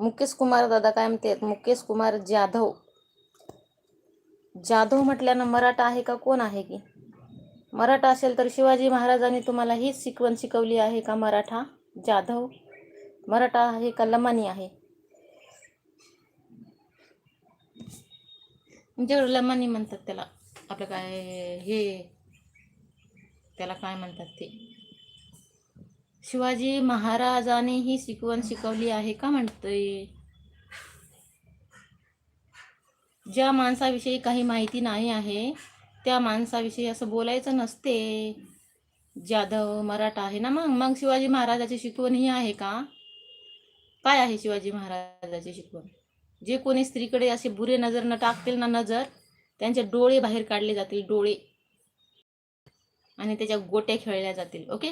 मुकेश कुमार दादा काय म्हणतात? मुकेश कुमार जाधव. जाधव म्हटल्यानं मराठा आहे का कोण आहे की? मराठा असेल तर शिवाजी महाराजांनी तुम्हाला हीच शिकवण शिकवली आहे का? मराठा जाधव मराठा आहे का लमानी आहे? तुमच्याकडे लमानी म्हणतात त्याला. आपलं काय हे त्याला काय म्हणतात ते? शिवाजी महाराजांनी ही शिकवण शिकवली आहे का म्हणतोय. ज्या माणसाविषयी काही माहिती नाही आहे त्या माणसाविषयी असं बोलायचं नसते. जाधव मराठा आहे ना. मग शिवाजी महाराजाची शिकवण ही आहे का? काय आहे शिवाजी महाराजाची शिकवण? जे कोणी स्त्रीकडे असे बुरे नजर न टाकतील ना, नजर त्यांचे डोळे बाहेर काढले जातील, डोळे, आणि त्याच्या गोट्या खेळल्या जातील. ओके.